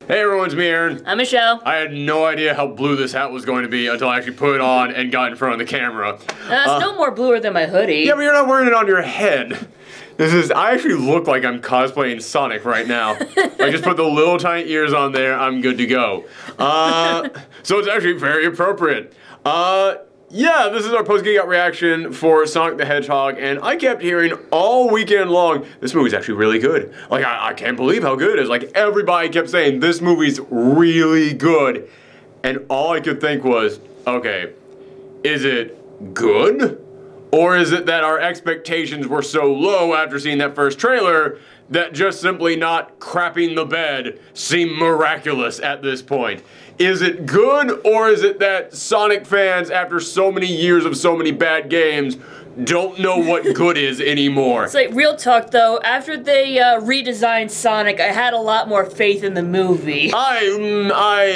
Hey everyone, it's me, Aaron. I'm Michelle. I had no idea how blue this hat was going to be until I actually put it on and got in front of the camera. It's no more bluer than my hoodie. Yeah, but you're not wearing it on your head. I actually look like I'm cosplaying Sonic right now. I just put the little tiny ears on there, I'm good to go. So it's actually very appropriate. Yeah, this is our post-Geek Out reaction for Sonic the Hedgehog, and I kept hearing all weekend long, this movie's actually really good. Like, I can't believe how good it is. Like, everybody kept saying, this movie's really good. And all I could think was, okay, is it good? Or is it that our expectations were so low after seeing that first trailer that just simply not crapping the bed seemed miraculous at this point? Is it good, or is it that Sonic fans, after so many years of so many bad games, don't know what good is anymore? It's like, real talk though, after they redesigned Sonic, I had a lot more faith in the movie. I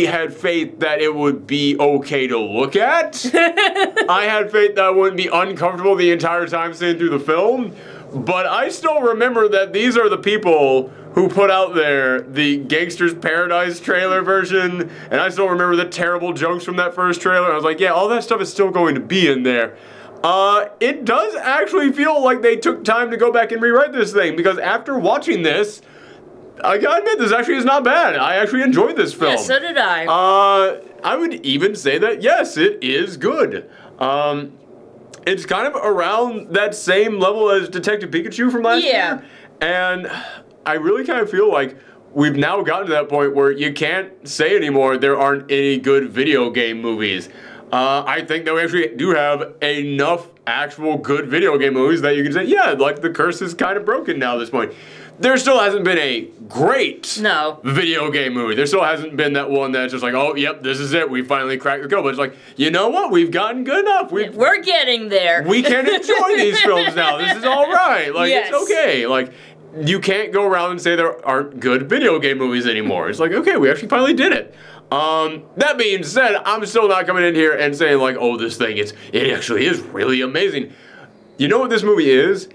had faith that it would be okay to look at. I had faith that I wouldn't be uncomfortable the entire time sitting through the film. But I still remember that these are the people who put out there the Gangster's Paradise trailer version, and I still remember the terrible jokes from that first trailer. I was like, yeah, all that stuff is still going to be in there. It does actually feel like they took time to go back and rewrite this thing, because after watching this, I gotta admit, this actually is not bad. I actually enjoyed this film. Yeah, so did I. I would even say that, yes, it is good. It's kind of around that same level as Detective Pikachu from last year. And I really kind of feel like we've now gotten to that point where you can't say anymore there aren't any good video game movies. I think that we actually do have enough actual good video game movies that you can say, yeah, like the curse is kind of broken now at this point. There still hasn't been a great video game movie. There still hasn't been that one that's just like, oh, yep, this is it. We finally cracked the code. But it's like, you know what? We've gotten good enough. We're getting there. We can enjoy these films now. This is all right. Like, it's okay. Like, you can't go around and say there aren't good video game movies anymore. It's like, okay, we actually finally did it. That being said, I'm still not coming in here and saying like, oh, this thing, it actually is really amazing. You know what this movie is?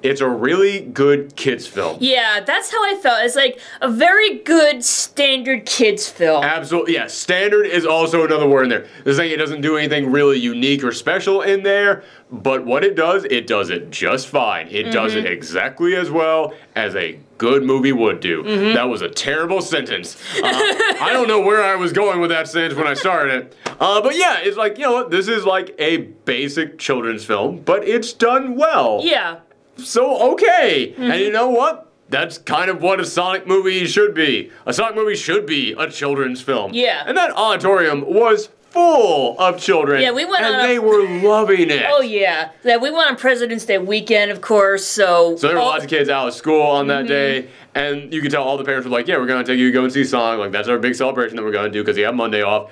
It's a really good kids film. Yeah, that's how I felt. It's like a very good standard kids film. Absolutely, yeah. Standard is also another word in there. This thing, it doesn't do anything really unique or special in there, but what it does it just fine. It does it exactly as well as a good movie would do. That was a terrible sentence. I don't know where I was going with that sentence when I started it. But yeah, it's like, you know what, this is like a basic children's film, but it's done well. Yeah. So, okay. And you know what? That's kind of what a Sonic movie should be. A Sonic movie should be a children's film. Yeah. And that auditorium was full of children. Yeah, we went and on they were loving it. Oh, yeah. Yeah, we went on President's Day weekend, of course, so there were lots of kids out of school on that day, and you could tell all the parents were like, yeah, we're going to take you to go and see Sonic. Like, that's our big celebration that we're going to do because you have Monday off.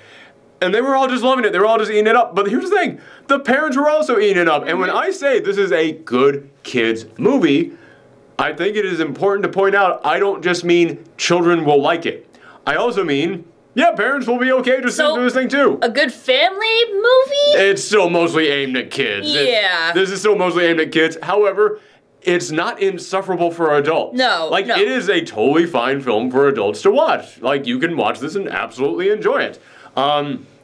And they were all just loving it. They were all just eating it up. But here's the thing. The parents were also eating it up. And when I say this is a good kids movie, I think it is important to point out I don't just mean children will like it. I also mean, yeah, parents will be okay just sitting through this thing too. A good family movie? It's still mostly aimed at kids. Yeah. This is still mostly aimed at kids. However, it's not insufferable for adults. No, Like, it is a totally fine film for adults to watch. Like, you can watch this and absolutely enjoy it.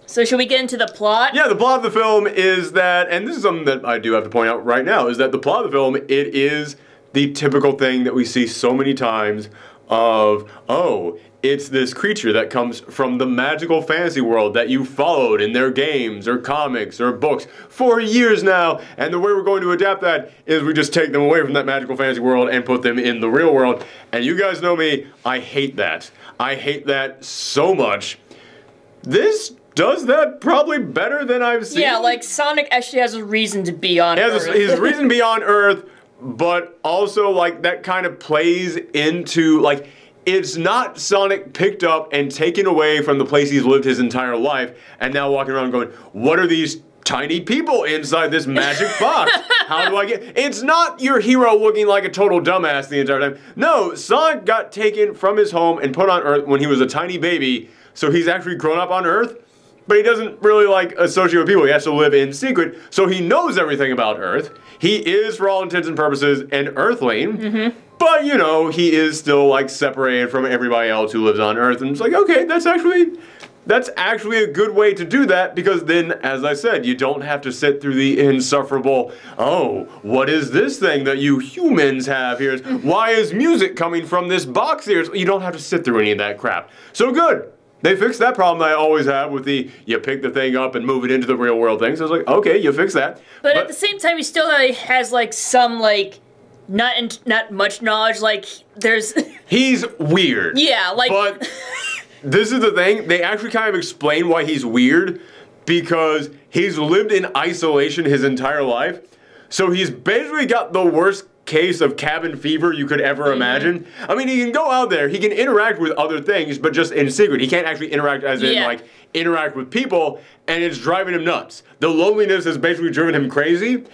So should we get into the plot? Yeah, the plot of the film is that, and this is something that I do have to point out right now, is that the plot of the film, it is the typical thing that we see so many times of, oh, it's this creature that comes from the magical fantasy world that you followed in their games or comics or books for years now, and the way we're going to adapt that is we just take them away from that magical fantasy world and put them in the real world. And you guys know me, I hate that. I hate that so much. This does that probably better than I've seen. Yeah, like Sonic actually has a reason to be on Earth. He has a reason to be on Earth, but also like that kind of plays into like, it's not Sonic picked up and taken away from the place he's lived his entire life and now walking around going, what are these tiny people inside this magic box? How do I get... It's not your hero looking like a total dumbass the entire time. No, Sonic got taken from his home and put on Earth when he was a tiny baby, so he's actually grown up on Earth, but he doesn't really like associate with people. He has to live in secret, so he knows everything about Earth. He is, for all intents and purposes, an Earthling. But, you know, he is still, like, separated from everybody else who lives on Earth. And it's like, okay, that's actually a good way to do that, because then, as I said, you don't have to sit through the insufferable, oh, what is this thing that you humans have here? Why is music coming from this box here? You don't have to sit through any of that crap. So good. They fixed that problem that I always have with the, you pick the thing up and move it into the real world thing. So I was like, okay, you fix that. But at the same time, he still has, like, some, like, not much knowledge, like, there's... He's weird. Yeah, like... But this is the thing, they actually kind of explain why he's weird, because he's lived in isolation his entire life. So he's basically got the worst case of cabin fever you could ever imagine. I mean, he can go out there, he can interact with other things, but just in secret. He can't actually interact as in, like, interact with people, and it's driving him nuts. The loneliness has basically driven him crazy,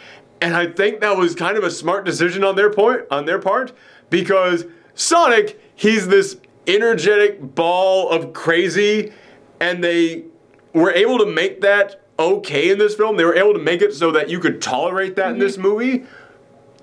and I think that was kind of a smart decision on their part, because Sonic, he's this energetic ball of crazy, and they were able to make that okay in this film. They were able to make it so that you could tolerate that in this movie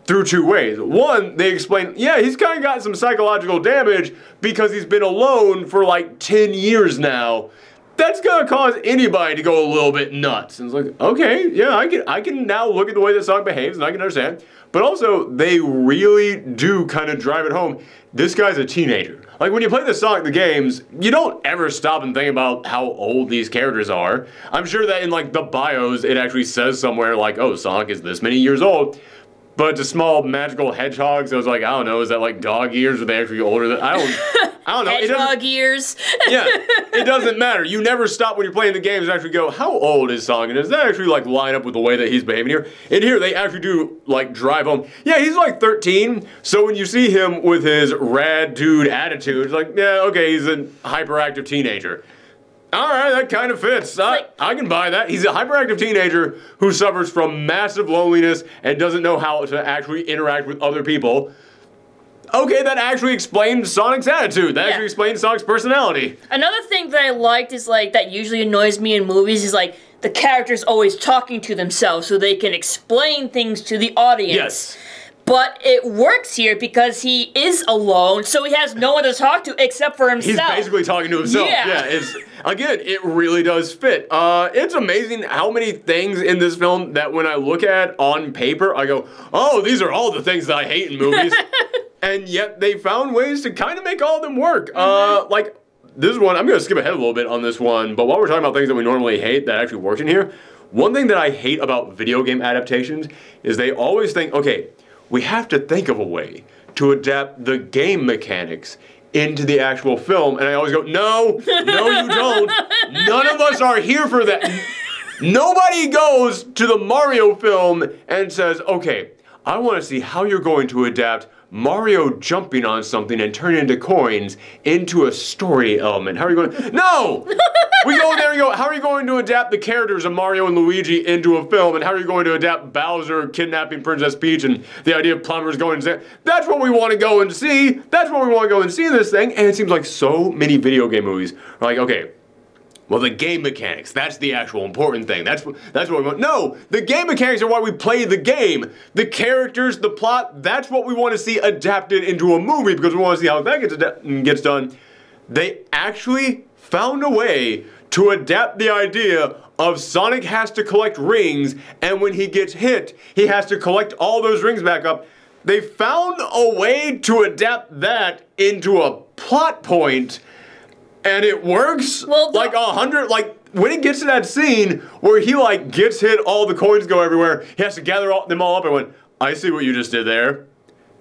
through two ways. One, they explain, yeah, he's kind of got some psychological damage because he's been alone for like 10 years now. That's gonna cause anybody to go a little bit nuts. And it's like, okay, yeah, I can now look at the way that Sonic behaves and I can understand. But also, they really do kind of drive it home. This guy's a teenager. Like, when you play the Sonic the games, you don't ever stop and think about how old these characters are. I'm sure that in, like, the bios, it actually says somewhere, like, oh, Sonic is this many years old. But to small magical hedgehogs, I was like, I don't know, is that like dog ears? Are they actually older than... I don't know. Hedgehog ears. Yeah, it doesn't matter. You never stop when you're playing the games and actually go, how old is Sonic? And does that actually like line up with the way that he's behaving here? And here, they actually do like drive home. Yeah, he's like 13, so when you see him with his rad dude attitude, it's like, yeah, okay, he's a hyperactive teenager. All right, that kind of fits. I can buy that. He's a hyperactive teenager who suffers from massive loneliness and doesn't know how to actually interact with other people. Okay, that actually explains Sonic's attitude. That actually explains Sonic's personality. Another thing that I liked is, like, that usually annoys me in movies is, like, the characters always talking to themselves so they can explain things to the audience. Yes. But it works here because he is alone, so he has no one to talk to except for himself. He's basically talking to himself. Yeah, again, it really does fit. It's amazing how many things in this film that when I look at on paper, I go, oh, these are all the things that I hate in movies. And yet they found ways to kind of make all of them work. Like, this one, I'm going to skip ahead a little bit on this one, but while we're talking about things that we normally hate that actually work in here, one thing that I hate about video game adaptations is they always think, okay, we have to think of a way to adapt the game mechanics into the actual film. And I always go, no, no you don't. None of us are here for that. Nobody goes to the Mario film and says, okay, I want to see how you're going to adapt Mario jumping on something and turn into coins into a story element. How are you going to... No! We go there and go, how are you going to adapt the characters of Mario and Luigi into a film? And how are you going to adapt Bowser kidnapping Princess Peach and the idea of plumbers going and that's what we want to go and see. That's what we want to go and see in this thing. And it seems like so many video game movies are like, okay, well, the game mechanics, that's the actual important thing. That's what we want. No, the game mechanics are why we play the game. The characters, the plot, that's what we want to see adapted into a movie because we want to see how that gets done. They actually found a way to adapt the idea of Sonic has to collect rings, and when he gets hit, he has to collect all those rings back up. They found a way to adapt that into a plot point, and it works. Well, like 100, like when it gets to that scene where he like gets hit, all the coins go everywhere, he has to gather them all up and went, I see what you just did there.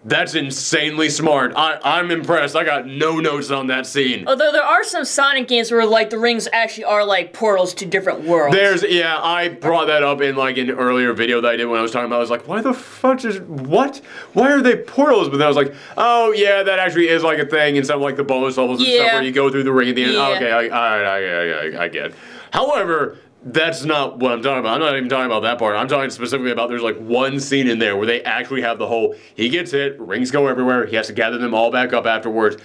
That's insanely smart. I'm impressed. I got no notes on that scene. Although there are some Sonic games where like the rings actually are like portals to different worlds. Yeah, I brought that up in like an earlier video that I did when I was talking about, I was like, why the fuck what? Why are they portals? But then I was like, oh yeah, that actually is like a thing in some like the bonus levels and stuff where you go through the ring at the end. Yeah. Okay, I get it. However, that's not what I'm talking about. I'm not even talking about that part. I'm talking specifically about there's like one scene in there where they actually have the whole, he gets hit, rings go everywhere, he has to gather them all back up afterwards.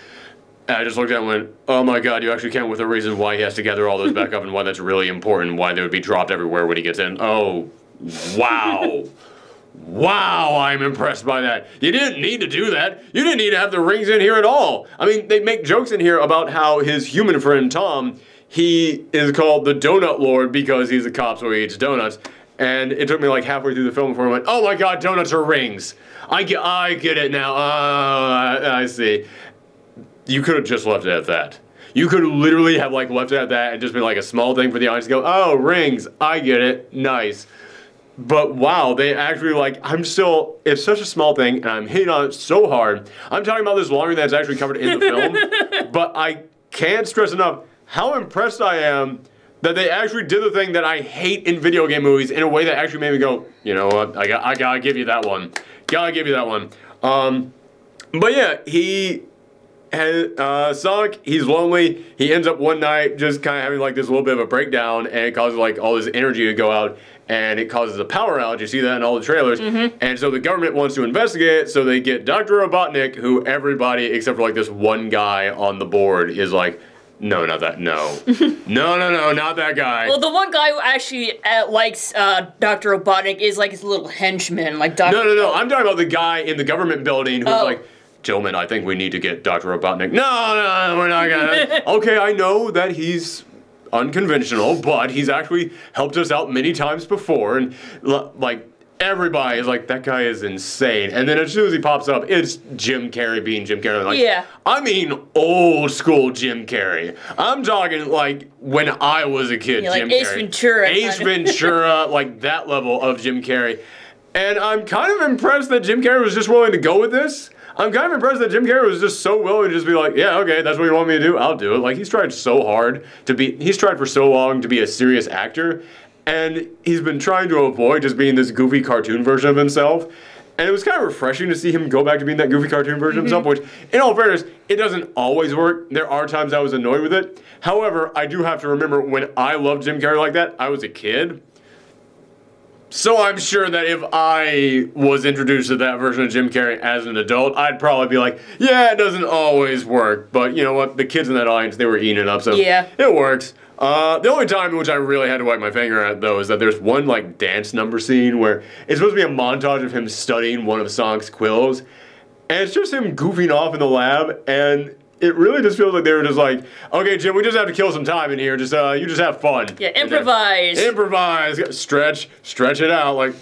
And I just looked at it and went, oh my god, you actually came with a reason why he has to gather all those back up and why that's really important, why they would be dropped everywhere when he gets in. Oh, wow. wow, I'm impressed by that. You didn't need to do that. You didn't need to have the rings in here at all. I mean, they make jokes in here about how his human friend Tom, he is called the Donut Lord because he's a cop, so he eats donuts. And it took me like halfway through the film before I went, oh my god, donuts are rings. I get it now. I see. You could have just left it at that. You could literally have like left it at that and just been like a small thing for the audience to go, oh, rings. I get it. Nice. But wow, they actually like, it's such a small thing and I'm hitting on it so hard. I'm talking about this longer than it's actually covered in the film. But I can't stress enough how impressed I am that they actually did the thing that I hate in video game movies in a way that actually made me go, you know what, I gotta give you that one. Gotta give you that one. But yeah, he has, Sonic, he's lonely. He ends up one night just kind of having like this little bit of a breakdown, and it causes like all his energy to go out, and it causes a power outage. You see that in all the trailers. And so the government wants to investigate it, so they get Dr. Robotnik, who everybody except for like this one guy on the board is like, no, not that. No. No, not that guy. Well, the one guy who actually likes Dr. Robotnik is like his little henchman, like Dr. No. I'm talking about the guy in the government building who's like, gentlemen, I think we need to get Dr. Robotnik. No, we're not gonna. Okay, I know that he's unconventional, but he's actually helped us out many times before, and like, everybody is like, that guy is insane. And then as soon as he pops up, it's Jim Carrey being Jim Carrey. Like, yeah. I mean old school Jim Carrey. I'm talking like when I was a kid, Jim like Ace Carrey. Ventura. Ace Ventura, like that level of Jim Carrey. And I'm kind of impressed that Jim Carrey was just willing to go with this. I'm kind of impressed that Jim Carrey was just so willing to just be like, yeah, okay, that's what you want me to do, I'll do it. Like, he's tried so hard he's tried for so long to be a serious actor. And he's been trying to avoid just being this goofy cartoon version of himself. And it was kind of refreshing to see him go back to being that goofy cartoon version of himself, which, in all fairness, it doesn't always work. There are times I was annoyed with it. However, I do have to remember when I loved Jim Carrey like that, I was a kid. So I'm sure that if I was introduced to that version of Jim Carrey as an adult, I'd probably be like, yeah, it doesn't always work. But you know what? The kids in that audience, they were eating it up, so yeah, it works. The only time in which I really had to wipe my finger at, though, is that there's one, like, dance number scene where it's supposed to be a montage of him studying one of Sonic's quills, and it's just him goofing off in the lab, and it really just feels like they were just like, okay, Jim, we just have to kill some time in here, just, you just have fun. Yeah, improvise. Improvise, stretch it out, like,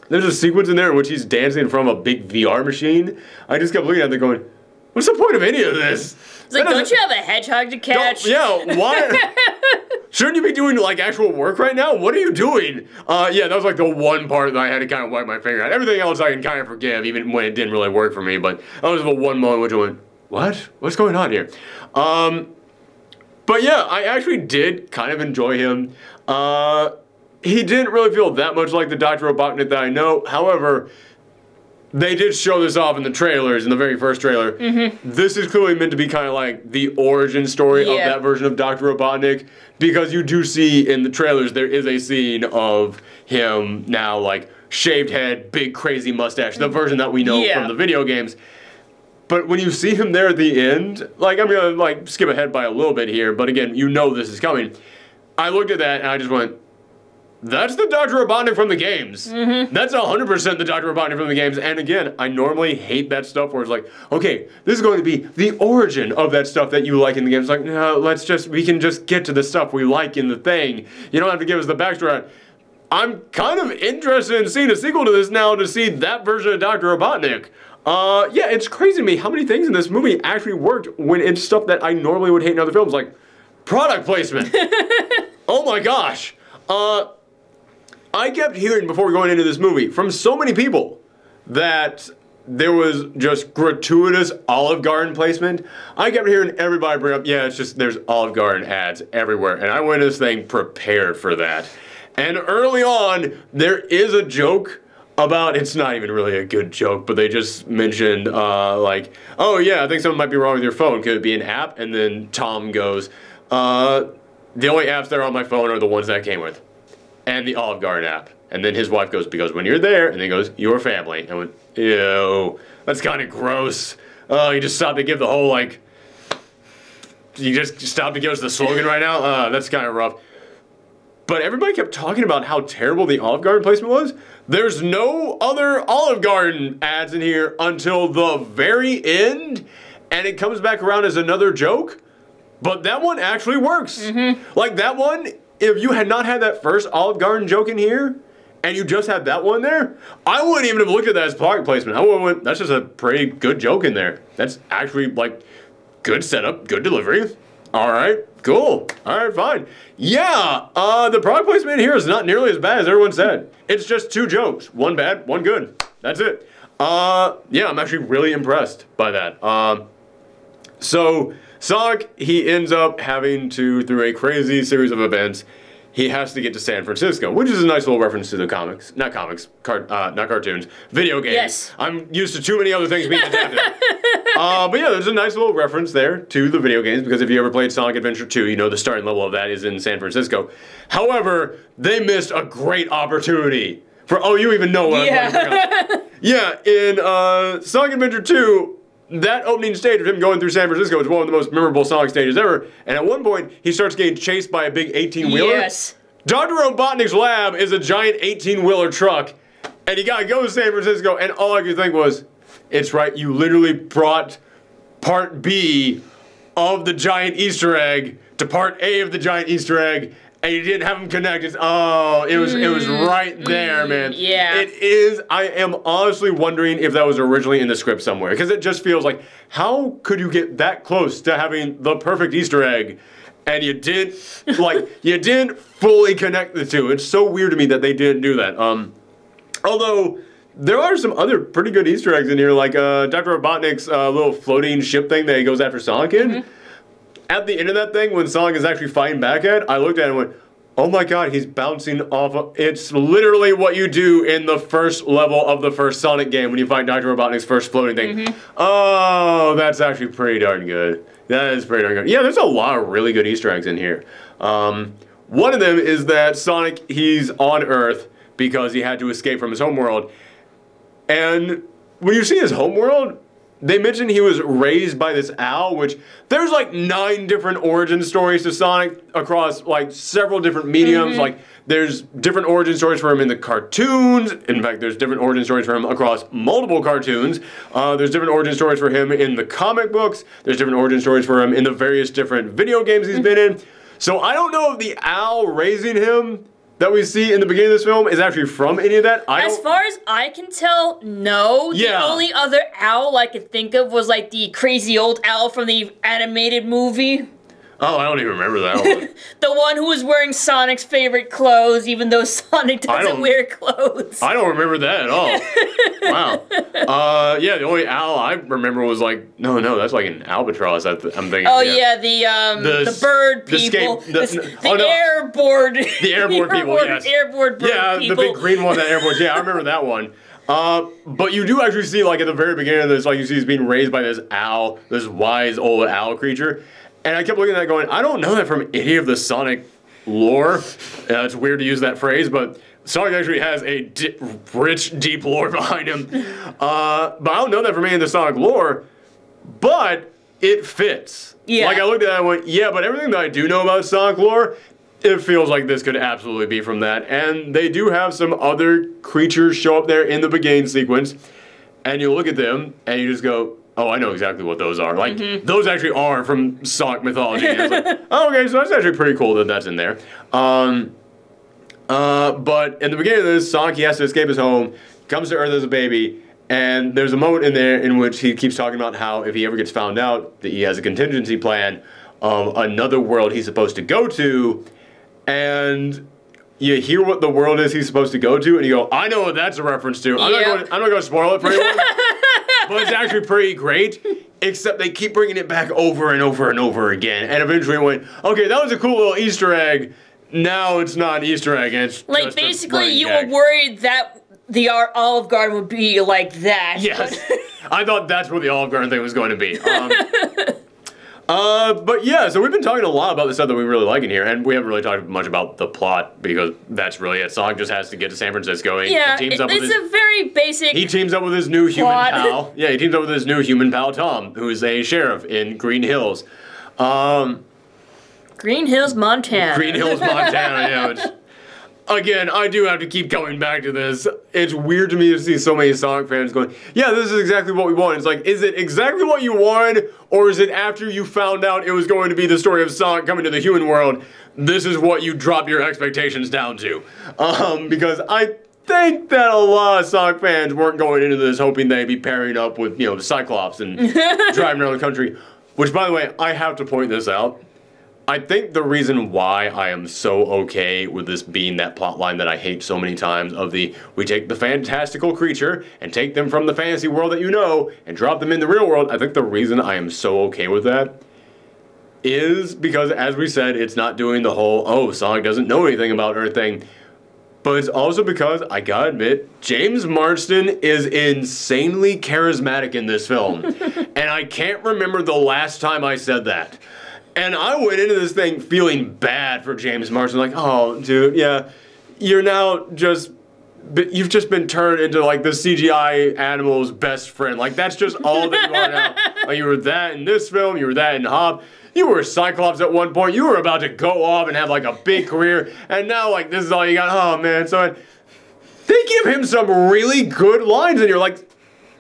there's a sequence in there in which he's dancing from a big VR machine. I just kept looking at it going, what's the point of any of this? It's like, don't you have a hedgehog to catch? Yeah, why? Shouldn't you be doing, like, actual work right now? What are you doing? Yeah, that was, like, the one part that I had to kind of wipe my finger at. Everything else I can kind of forgive, even when it didn't really work for me. But that was the one moment which I went, what? What's going on here? But yeah, I actually did kind of enjoy him. He didn't really feel that much like the Dr. Robotnik that I know. However, they did show this off in the trailers, in the very first trailer. This is clearly meant to be kind of like the origin story of that version of Dr. Robotnik, because you do see in the trailers there is a scene of him now, like, shaved head, big crazy mustache, the version that we know from the video games. But when you see him there at the end, like, I'm gonna, like, skip ahead by a little bit here, but again, you know this is coming. I looked at that and I just went, that's the Dr. Robotnik from the games. That's 100% the Dr. Robotnik from the games. And again, I normally hate that stuff where it's like, okay, this is going to be the origin of that stuff that you like in the games. Like, no, we can just get to the stuff we like in the thing. You don't have to give us the backstory. I'm kind of interested in seeing a sequel to this now to see that version of Dr. Robotnik. Yeah, it's crazy to me how many things in this movie actually worked when it's stuff that I normally would hate in other films, like product placement. Oh my gosh. I kept hearing before we going into this movie from so many people that there was just gratuitous Olive Garden placement. I kept hearing everybody bring up, yeah, it's just there's Olive Garden ads everywhere. And I went into this thing prepared for that. And early on, there is a joke about, it's not even really a good joke, but they just mentioned, like, oh yeah, I think something might be wrong with your phone. Could it be an app? And then Tom goes, the only apps that are on my phone are the ones that I came with. And the Olive Garden app. And then his wife goes, because when you're there, and then he goes, your family. And I went, ew, that's kind of gross. Oh, you just stopped to give the whole, like, you just stopped to give us the slogan right now? That's kind of rough. but everybody kept talking about how terrible the Olive Garden placement was. There's no other Olive Garden ads in here until the very end, and it comes back around as another joke. But that one actually works. Like that one, if you had not had that first Olive Garden joke in here, and you just had that one there, I wouldn't even have looked at that as product placement. I would have went, that's just a pretty good joke in there. That's actually like good setup, good delivery. All right, cool. All right, fine. Yeah, the product placement here is not nearly as bad as everyone said. It's just 2 jokes. One bad, one good. That's it. Yeah, I'm actually really impressed by that. So Sonic, he ends up having to, through a crazy series of events, he has to get to San Francisco, which is a nice little reference to the comics. Not comics, not cartoons, video games. Yes. I'm used to too many other things being adapted. But yeah, there's a nice little reference there to the video games, because if you ever played Sonic Adventure 2, you know the starting level of that is in San Francisco. However, they missed a great opportunity for, oh, you even know what I'm talking about. Yeah, in Sonic Adventure 2, that opening stage of him going through San Francisco is one of the most memorable Sonic stages ever, and at one point, he starts getting chased by a big 18-wheeler. Yes. Dr. Robotnik's lab is a giant 18-wheeler truck, and he gotta go to San Francisco, and all I could think was, it's right, you literally brought part B of the giant Easter egg to part A of the giant Easter egg, and you didn't have them connected. Oh, it was right there, man. Yeah. It is. I am honestly wondering if that was originally in the script somewhere, because it just feels like, how could you get that close to having the perfect Easter egg, and you didn't, like, you didn't fully connect the two? It's so weird to me that they didn't do that. Although, there are some other pretty good Easter eggs in here, like Dr. Robotnik's little floating ship thing that he goes after Sonic in. At the end of that thing, when Sonic is actually fighting back at, I looked at it and went, oh my god, he's bouncing off of... It's literally what you do in the first level of the first Sonic game when you fight Dr. Robotnik's first floating thing. Oh, that's actually pretty darn good. That is pretty darn good. Yeah, there's a lot of really good Easter eggs in here. One of them is that Sonic, he's on Earth because he had to escape from his homeworld. And when you see his homeworld, they mentioned he was raised by this owl, which there's like 9 different origin stories to Sonic across like several different mediums. Like there's different origin stories for him in the cartoons. In fact, there's different origin stories for him across multiple cartoons. There's different origin stories for him in the comic books. There's different origin stories for him in the various different video games he's been in. So I don't know if the owl raising him that we see in the beginning of this film is actually from any of that. As far as I can tell, no. Yeah. The only other owl I could think of was like the crazy old owl from the animated movie. Oh, I don't even remember that one. The one who was wearing Sonic's favorite clothes, even though Sonic doesn't wear clothes. I don't remember that at all. Wow. Yeah, the only owl I remember was like, no, that's like an albatross. I'm thinking. Oh yeah, the bird people, the airboard. The airboard people, yes. Airboard bird people. Yeah, the big green one, that airboard. Yeah, I remember that one. But you do actually see, like, at the very beginning of this, like, you see he's being raised by this owl, this wise old owl creature. And I kept looking at that going, I don't know that from any of the Sonic lore. It's weird to use that phrase, but Sonic actually has a rich, deep lore behind him. But I don't know that from any of the Sonic lore, but it fits. Yeah. Like, I looked at that and went, yeah, but everything that I do know about Sonic lore, it feels like this could absolutely be from that. And they do have some other creatures show up there in the beginning sequence, and you look at them, and you just go, oh, I know exactly what those are. Like, those actually are from Sonic mythology. And it's like, oh, okay, so that's actually pretty cool that that's in there. But in the beginning of this, Sonic, he has to escape his home, comes to Earth as a baby, and there's a moment in there in which he keeps talking about how if he ever gets found out that he has a contingency plan of another world he's supposed to go to, and you hear what the world is he's supposed to go to, and you go, I know what that's a reference to. I'm not going to spoil it for anyone. But it's actually pretty great, except they keep bringing it back over and over and over again. And eventually it went, okay, that was a cool little Easter egg. Now it's not an Easter egg, and it's like, basically you were worried that the Olive Garden would be like that. Yes. I thought that's what the Olive Garden thing was going to be. But yeah, so we've been talking a lot about the stuff that we really like in here, and we haven't really talked much about the plot, because that's really it. Sonic just has to get to San Francisco. Yeah, it's a very basic He teams up with his new human pal. Yeah, he teams up with his new human pal, Tom, who is a sheriff in Green Hills. Green Hills, Montana. Green Hills, Montana, yeah. again, I do have to keep coming back to this. It's weird to me to see so many Sonic fans going, yeah, this is exactly what we want. It's like, is it exactly what you wanted, or is it after you found out it was going to be the story of Sonic coming to the human world, this is what you drop your expectations down to? Because I think that a lot of Sonic fans weren't going into this hoping they'd be pairing up with, you know, Cyclops and driving around the country. Which, by the way, I have to point this out. I think the reason why I am so okay with this being that plotline that I hate so many times of the, we take the fantastical creature and take them from the fantasy world that you know and drop them in the real world, I think the reason I am so okay with that is because, as we said, it's not doing the whole, oh, Sonic doesn't know anything about Earth thing. But it's also because, I gotta admit, James Marsden is insanely charismatic in this film. And I can't remember the last time I said that. And I went into this thing feeling bad for James Marsden, like, oh, dude, yeah, you're now just, you've just been turned into, like, the CGI animal's best friend. Like, that's just all that you are now. Like, you were that in this film, you were that in Hob, you were Cyclops at one point, you were about to go off and have, like, a big career, and now, like, this is all you got. Oh, man, so they give him some really good lines, and you're like,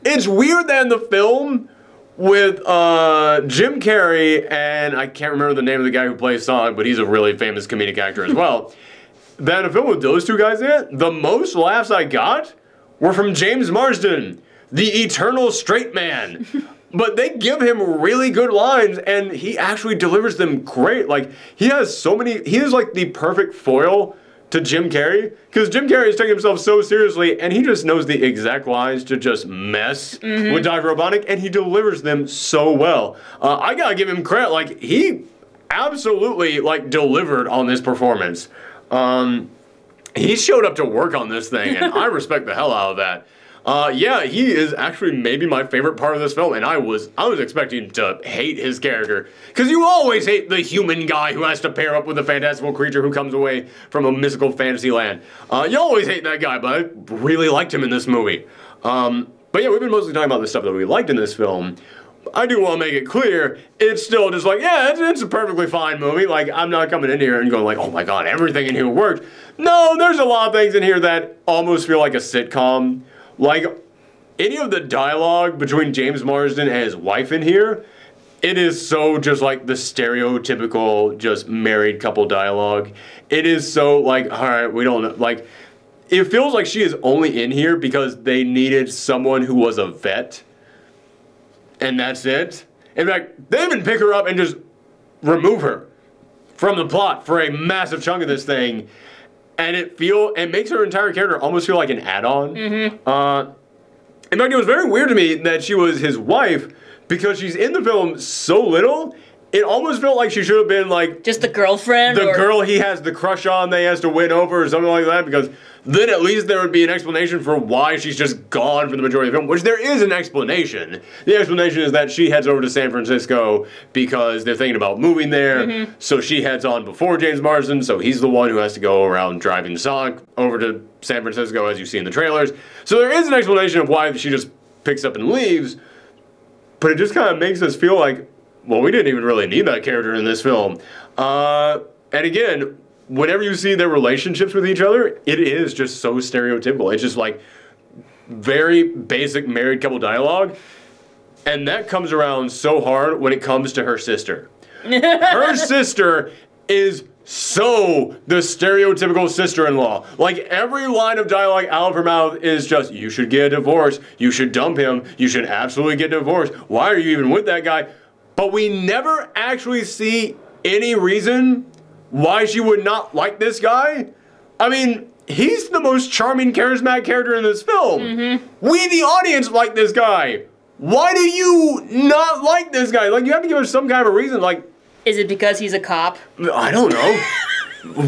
it's weird that in the film, with Jim Carrey, and I can't remember the name of the guy who plays Sonic, but he's a really famous comedic actor as well. Then a film with those two guys in it, the most laughs I got were from James Marsden, the eternal straight man. But they give him really good lines, and he actually delivers them great. Like, he has so many, he is like the perfect foil to Jim Carrey, because Jim Carrey is taking himself so seriously, and he just knows the exact lines to just mess with Dr. Robotnik, and he delivers them so well. I gotta give him credit, like, he absolutely, like, delivered on this performance. He showed up to work on this thing, and I respect the hell out of that. Yeah, he is actually maybe my favorite part of this film, and I was expecting to hate his character, because you always hate the human guy who has to pair up with a fantastical creature who comes away from a mystical fantasy land. You always hate that guy, but I really liked him in this movie. But yeah, we've been mostly talking about the stuff that we liked in this film. I do want to make it clear, it's still just like, yeah, it's a perfectly fine movie. Like, I'm not coming in here and going like, oh my god, everything in here worked. No, there's a lot of things in here that almost feel like a sitcom. Like, any of the dialogue between James Marsden and his wife in here, it is so just like the stereotypical just married couple dialogue. It is so like, alright, we don't know, like, it feels like she is only in here because they needed someone who was a vet. And that's it. In fact, they even pick her up and just remove her from the plot for a massive chunk of this thing. And it makes her entire character almost feel like an add-on. In fact, it was very weird to me that she was his wife, because she's in the film so little, it almost felt like she should have been like... just the girlfriend? The girl he has the crush on that he has to win over or something like that, because then at least there would be an explanation for why she's just gone for the majority of the film, which there is an explanation. The explanation is that she heads over to San Francisco because they're thinking about moving there, so she heads on before James Marsden, so he's the one who has to go around driving Sonic over to San Francisco, as you see in the trailers. So there is an explanation of why she just picks up and leaves, but it just kind of makes us feel like, well, we didn't even really need that character in this film. And again, whenever you see their relationships with each other, it is just so stereotypical. It's just like very basic married couple dialogue. And that comes around so hard when it comes to her sister. Her sister is so the stereotypical sister-in-law. Like, every line of dialogue out of her mouth is just, you should get a divorce, you should dump him, you should absolutely get a divorce. Why are you even with that guy? But we never actually see any reason why she would not like this guy. I mean, he's the most charming, charismatic character in this film. We, the audience, like this guy. Why do you not like this guy? Like, you have to give us some kind of a reason. Like, is it because he's a cop? I don't know.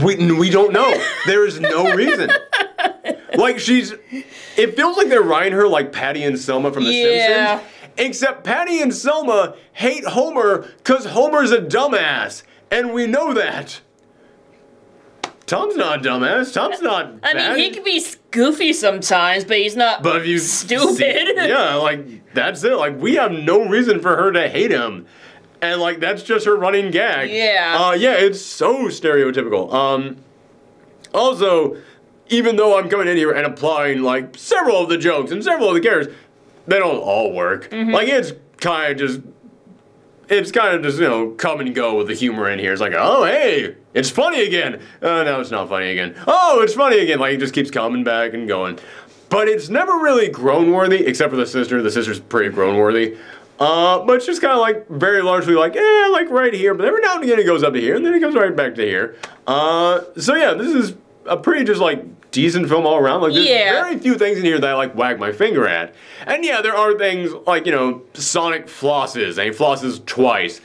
we don't know. There is no reason. Like, it feels like they're writing her like Patty and Selma from The Simpsons. Except Patty and Selma hate Homer because Homer's a dumbass. And we know that. Tom's not a dumbass. Tom's not bad. I mean, he can be goofy sometimes, but he's not stupid. Yeah, like, that's it. Like, we have no reason for her to hate him. And, like, that's just her running gag. Yeah. Yeah, it's so stereotypical. Also, even though I'm coming in here and applying like several of the jokes and several of the characters, they don't all work. Like it's kind of just come and go with the humor in here. It's like, oh hey, it's funny again. No, it's not funny again. Oh, it's funny again. Like it just keeps coming back and going. But it's never really groan-worthy, except for the sister. The sister's pretty groan-worthy. But it's just kind of like very largely like, like right here. But every now and again it goes up to here, and then it goes right back to here. So yeah, this is a pretty just like decent film all around. Like there's very few things in here that I like wag my finger at. And yeah, there are things like, Sonic flosses, and he flosses twice.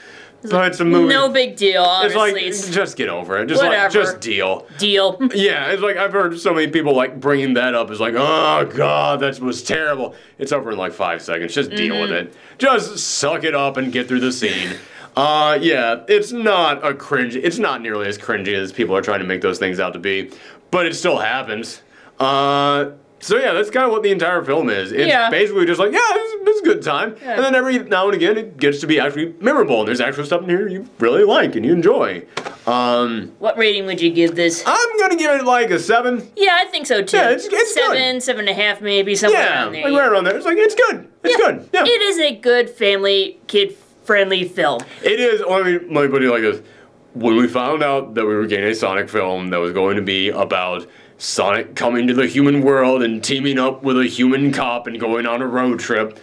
But it's a movie. No big deal, honestly. It's like, just get over it. Just deal. Deal. Yeah, it's like, I've heard so many people like bringing that up as like, oh god, that was terrible. It's over in like 5 seconds. Just deal with it. Just suck it up and get through the scene. Yeah, it's not nearly as cringy as people are trying to make those things out to be, but it still happens. So yeah, that's kind of what the entire film is. It's basically just like, this is a good time. Yeah. And then every now and again, it gets to be actually memorable. And there's actual stuff in here you really like and you enjoy. What rating would you give this? I'm going to give it like a 7. Yeah, I think so too. Yeah, it's 7, 7.5 maybe, somewhere around there. Like right around there. It's like, it's good. It's good. Yeah. It is a good family, kid-friendly film. It is. Let me put it like this. When we found out that we were getting a Sonic film that was going to be about Sonic coming to the human world and teaming up with a human cop and going on a road trip,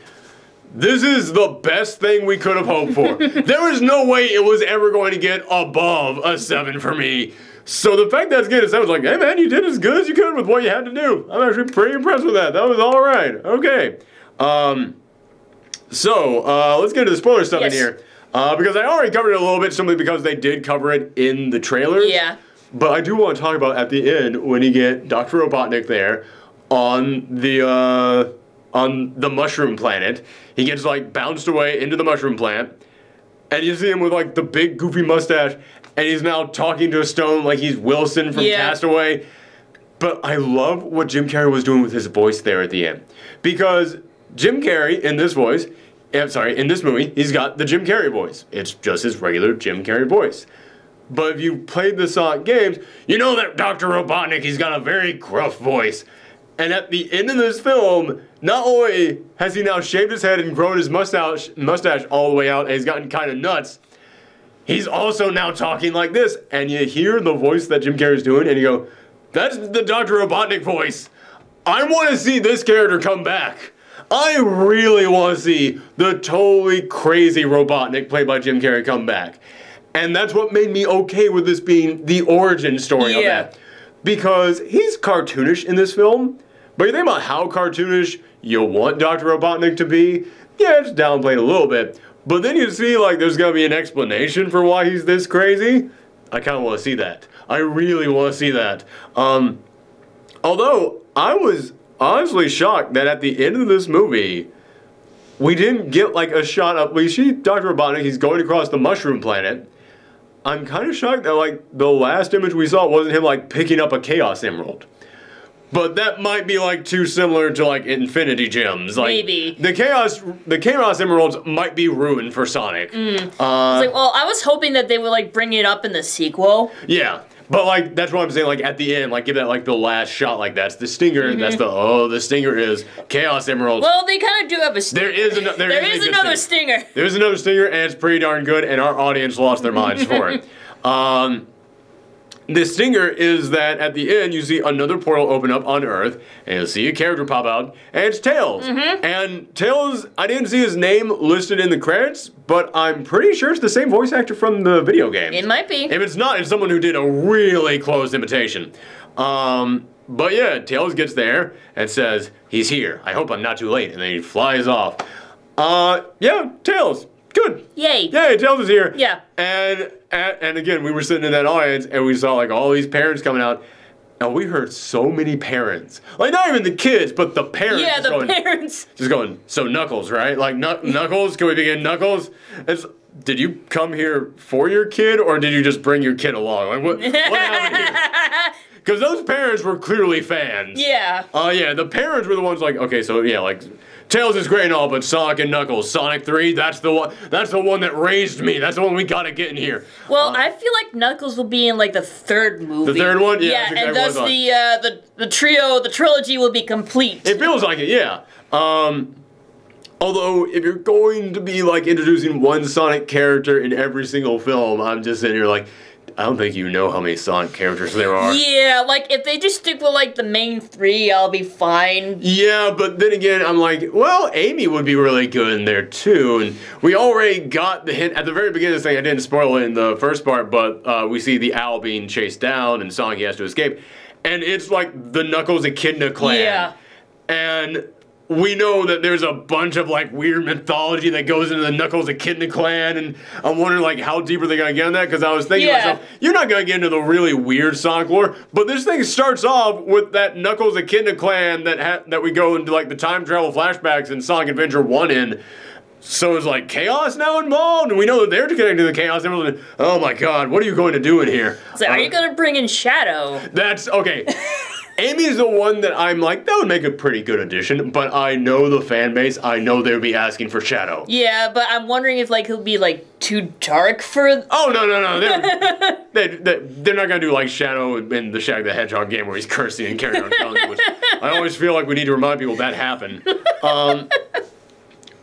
this is the best thing we could have hoped for. There was no way it was ever going to get above a 7 for me. So the fact that it's getting a 7 was like, hey man, you did as good as you could with what you had to do. I'm actually pretty impressed with that. That was alright. Okay. So let's get into the spoiler stuff in here. Because I already covered it a little bit simply because they did cover it in the trailers. Yeah. But I do want to talk about at the end when you get Dr. Robotnik there on the mushroom planet. He gets like bounced away into the mushroom plant, and you see him with like the big goofy mustache, and he's now talking to a stone like he's Wilson from Castaway. But I love what Jim Carrey was doing with his voice there at the end, because Jim Carrey in this movie, he's got the Jim Carrey voice. It's just his regular Jim Carrey voice. But if you played the Sonic games, you know that Dr. Robotnik, he's got a very gruff voice. And at the end of this film, not only has he now shaved his head and grown his mustache all the way out, and he's gotten kind of nuts, he's also now talking like this. And you hear the voice that Jim Carrey's doing, and you go, that's the Dr. Robotnik voice. I want to see this character come back. I really want to see the totally crazy Robotnik played by Jim Carrey come back. And that's what made me okay with this being the origin story of that. Because he's cartoonish in this film, but you think about how cartoonish you want Dr. Robotnik to be, yeah, it's downplayed a little bit. But then you see, like, there's gonna be an explanation for why he's this crazy. I kinda wanna see that. I really wanna see that. Although, I was honestly shocked that at the end of this movie, we didn't get, like, a shot up. We see Dr. Robotnik, he's going across the mushroom planet. I'm kind of shocked that, like, the last image we saw wasn't him, like, picking up a Chaos Emerald. But that might be, like, too similar to, like, Infinity Gems. Like, maybe. The Chaos Emeralds might be ruined for Sonic. It's like, well, I was hoping that they would, like, bring it up in the sequel. Yeah. But, like, that's what I'm saying, like, at the end, like, give that, like, the last shot, like, that's the stinger, that's the stinger is Chaos Emerald. Well, they kind of do have a stinger. There is another stinger. There is another stinger, and it's pretty darn good, and our audience lost their minds for it. The stinger is that at the end, you see another portal open up on Earth, and you'll see a character pop out, and it's Tails. And Tails, I didn't see his name listed in the credits, but I'm pretty sure it's the same voice actor from the video game. It might be. If it's not, it's someone who did a really close imitation. But yeah, Tails gets there and says, he's here. I hope I'm not too late. And then he flies off. Yeah, Tails. Good. Yay. Yay, Tails is here. Yeah. And again, we were sitting in that audience and we saw like all these parents coming out. And we heard so many parents. Like not even the kids, but the parents. Yeah, the parents. Just going, so Knuckles, right? Like Knuckles, can we begin Knuckles? Did you come here for your kid or did you just bring your kid along? Like what happened here? Because those parents were clearly fans. Yeah. Yeah, the parents were the ones like, okay, so yeah, like Tails is great and all, but Sonic and Knuckles, Sonic 3, that's the one that raised me. That's the one we gotta get in here. Well, I feel like Knuckles will be in like the third movie. The third one? Yeah, Yeah, that's and exactly thus the trilogy will be complete. It feels like it, yeah. Although, if you're going to be like introducing one Sonic character in every single film, I'm just sitting here like, I don't think you know how many Sonic characters there are. Yeah, like if they just stick with like the main three, I'll be fine. Yeah, but then again, I'm like, well, Amy would be really good in there too. And we already got the hint at the very beginning of this thing. I didn't spoil it in the first part, but we see the owl being chased down and Sonic has to escape. And it's like the Knuckles Echidna clan. Yeah. And we know that there's a bunch of like weird mythology that goes into the Knuckles Echidna clan, and I'm wondering like how deep are they gonna get on that? Because I was thinking to myself, you're not gonna get into the really weird Sonic lore, but this thing starts off with that Knuckles Echidna clan that we go into like the time travel flashbacks in Sonic Adventure 1 in. So it's like Chaos now involved, and we know that they're connected to the Chaos Emerald. Oh my God, what are you going to do in here? So are you gonna bring in Shadow? That's okay. Amy's the one that I'm like, that would make a pretty good addition, but I know the fan base. I know they would be asking for Shadow. Yeah, but I'm wondering if like he'll be like too dark for. Oh no! They're not gonna do like Shadow in the Shag the Hedgehog game where he's cursing and carrying on guns, which I always feel like we need to remind people that happened.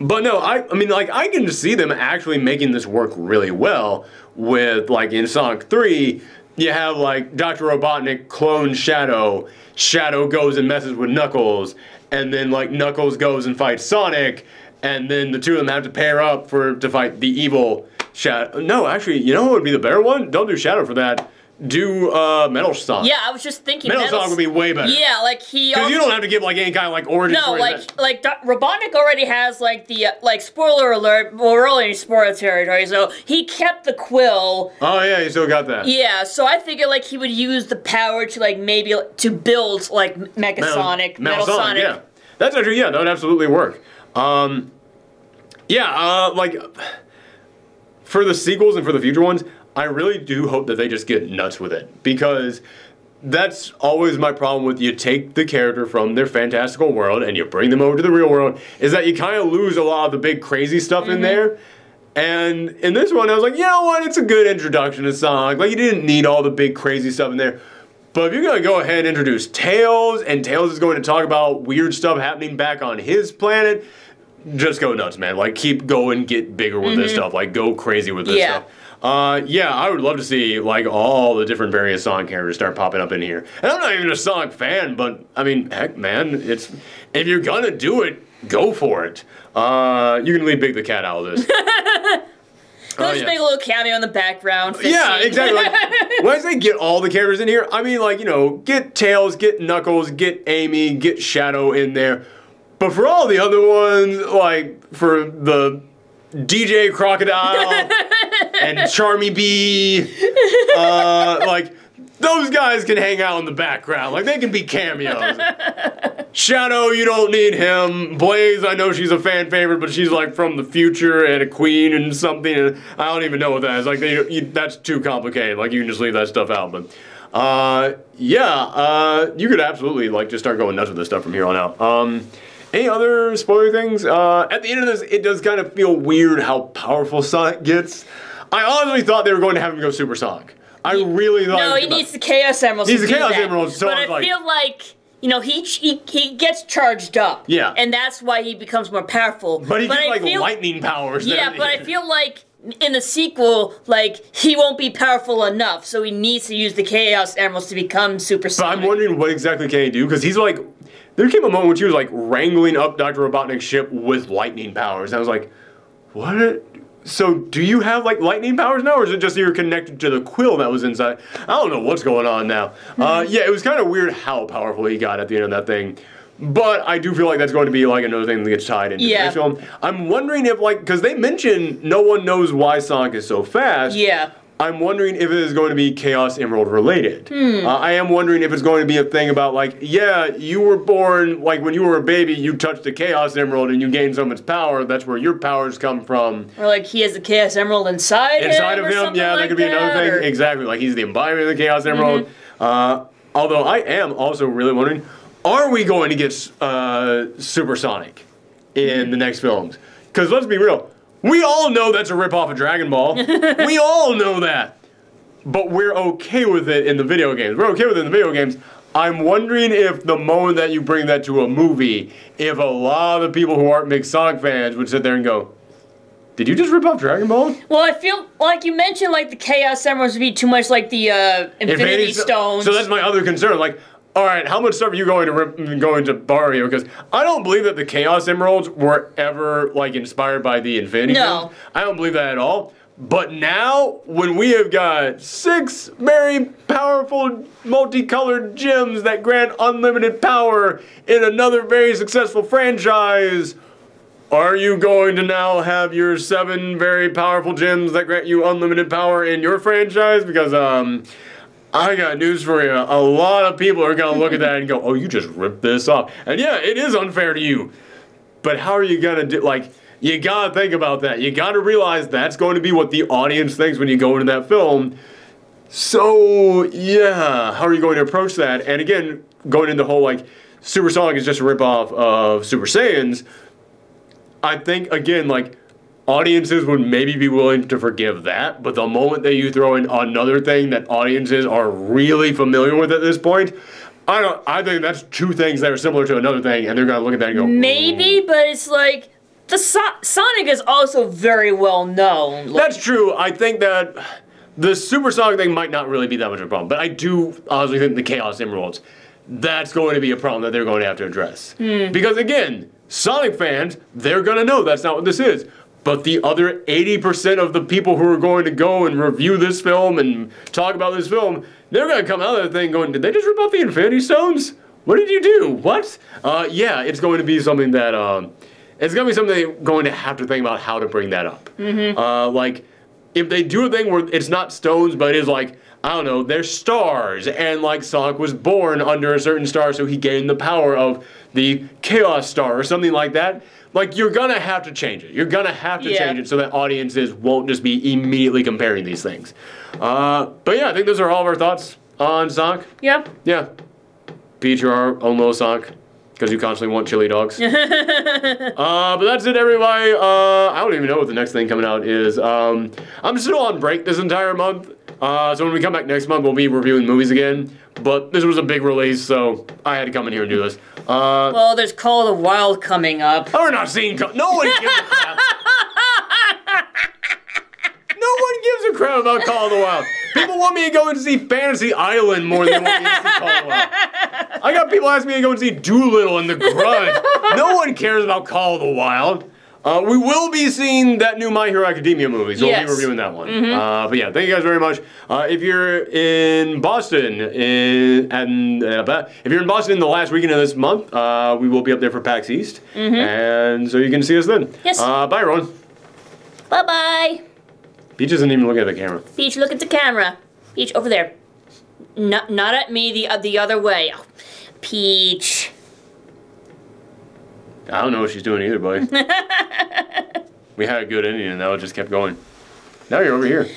But no, I mean like I can see them actually making this work really well with like in Sonic 3. You have like Dr. Robotnik clone Shadow. Shadow goes and messes with Knuckles, and then like Knuckles goes and fights Sonic, and then the two of them have to pair up to fight the evil Shadow. No, actually, you know what would be the better one? Don't do Shadow for that. Do Metal Sonic. Yeah, I was just thinking Metal Sonic would be way better. Yeah, like he. Because you don't have to give like any kind of like origin story. No, like Robotnik already has like the like spoiler alert. Well, we're only in spoiler territory, so he kept the quill. Oh yeah, you still got that. Yeah, so I figured like he would use the power to like maybe to build like Mega Sonic, Metal Sonic. Yeah, that's actually that would absolutely work. Like for the sequels and for the future ones, I really do hope that they just get nuts with it, because that's always my problem with you take the character from their fantastical world and you bring them over to the real world, is that you kind of lose a lot of the big crazy stuff in there. And in this one, I was like, you know what, it's a good introduction to Sonic. Like, you didn't need all the big crazy stuff in there. But if you're going to go ahead and introduce Tails, and Tails is going to talk about weird stuff happening back on his planet, just go nuts, man. Like, keep going, get bigger with this stuff. Like, go crazy with this stuff. I would love to see, like, all the different various Sonic characters start popping up in here. And I'm not even a Sonic fan, but, I mean, heck, man, if you're gonna do it, go for it. You can leave Big the Cat out of this. Let's just make a little cameo in the background. Yeah, exactly. Like, when I say get all the characters in here, I mean, like, you know, get Tails, get Knuckles, get Amy, get Shadow in there. But for all the other ones, like, for the DJ Crocodile and Charmy Bee, like, those guys can hang out in the background. Like, they can be cameos. Shadow, you don't need him. Blaze, I know she's a fan favorite, but she's, like, from the future and a queen and something. And I don't even know what that is. Like, that's too complicated. Like, you can just leave that stuff out. But, you could absolutely, like, just start going nuts with this stuff from here on out. Any other spoiler things? At the end of this, it does kind of feel weird how powerful Sonic gets. I honestly thought they were going to have him go supersonic. I really thought. No, he needs the Chaos Emeralds. He needs the Chaos Emeralds. So but I feel like, you know, he gets charged up. Yeah. And that's why he becomes more powerful. But he gets like lightning powers. Yeah, but I feel like in the sequel, like, he won't be powerful enough, so he needs to use the Chaos Emeralds to become supersonic. But I'm wondering what exactly can he do, because he's like, there came a moment when she was like wrangling up Dr. Robotnik's ship with lightning powers. And I was like, what? So do you have like lightning powers now, or is it just you're connected to the quill that was inside? I don't know what's going on now. Yeah, it was kind of weird how powerful he got at the end of that thing. But I do feel like that's going to be like another thing that gets tied into the next film. I'm wondering if like, because they mentioned no one knows why Sonic is so fast. Yeah. I'm wondering if it is going to be Chaos Emerald related. I am wondering if it's going to be a thing about like, yeah, you were born, like when you were a baby, you touched the Chaos Emerald and you gained so much power. That's where your powers come from. Or like he has the Chaos Emerald inside him. Inside of him, yeah, that could be another thing. Exactly, like he's the embodiment of the Chaos Emerald. Although I am also really wondering, are we going to get Supersonic? in the next films. Because let's be real, we all know that's a ripoff of Dragon Ball. We all know that. But we're okay with it in the video games. We're okay with it in the video games. I'm wondering if the moment that you bring that to a movie, if a lot of the people who aren't big Sonic fans would sit there and go, did you just rip off Dragon Ball? Well, I feel like you mentioned like the Chaos Emeralds would be too much like the Infinity Stones. So that's my other concern. Like, all right, how much stuff are you going to borrow here? Because I don't believe that the Chaos Emeralds were ever like inspired by the Infinity Stones. I don't believe that at all. But now, when we have got 6 very powerful, multicolored gems that grant unlimited power in another very successful franchise, are you going to now have your 7 very powerful gems that grant you unlimited power in your franchise? Because, I got news for you. A lot of people are going to look at that and go, oh, you just ripped this off. And yeah, it is unfair to you. But how are you going to do, like, you gotta think about that. You gotta realize that's going to be what the audience thinks when you go into that film. So, yeah, how are you going to approach that? And again, going into the whole, like, Super Sonic is just a ripoff of Super Saiyans, I think, again, like, audiences would maybe be willing to forgive that, but the moment that you throw in another thing that audiences are really familiar with at this point, I think that's 2 things that are similar to another thing, and they're gonna look at that and go, maybe, but it's like, Sonic is also very well known. That's true. I think that the Super Sonic thing might not really be that much of a problem, but I do honestly think the Chaos Emeralds, that's going to be a problem that they're going to have to address. Because again, Sonic fans, they're going to know that's not what this is. But the other 80% of the people who are going to go and review this film and talk about this film, they're going to come out of that thing going, did they just rip off the Infinity Stones? What did you do? What? Yeah, it's going to be something that... it's going to be something they're going to have to think about how to bring that up. Like, if they do a thing where it's not stones, but it is like, I don't know, they're stars, and like Sonic was born under a certain star, so he gained the power of the Chaos Star or something like that, like, you're going to have to change it. You're going to have to change it so that audiences won't just be immediately comparing these things. But yeah, I think those are all of our thoughts on Sonic. Yep. Yeah. Peach, you're our own little Sonic. Because you constantly want chili dogs. But that's it, everybody. I don't even know what the next thing coming out is. I'm still on break this entire month. So when we come back next month, we'll be reviewing movies again. But this was a big release, so I had to come in here and do this. Well, there's Call of the Wild coming up. We're not seeing... No one gives a crap. No one gives a crap about Call of the Wild. People want me to go and see Fantasy Island more than they want me to see Call of the Wild. I got people asking me to go and see Doolittle and The Grudge. No one cares about Call of the Wild. We will be seeing that new My Hero Academia movie, so we'll be reviewing that one. But yeah, thank you guys very much. If you're in Boston, if you're in Boston in the last weekend of this month, we will be up there for PAX East, and so you can see us then. Yes. Bye, everyone. Bye-bye. Peach isn't even looking at the camera. Peach, look at the camera. Peach, over there. Not at me, the other way. Oh, Peach. I don't know what she's doing either, buddy. We had a good ending and now it just kept going. Now you're over here.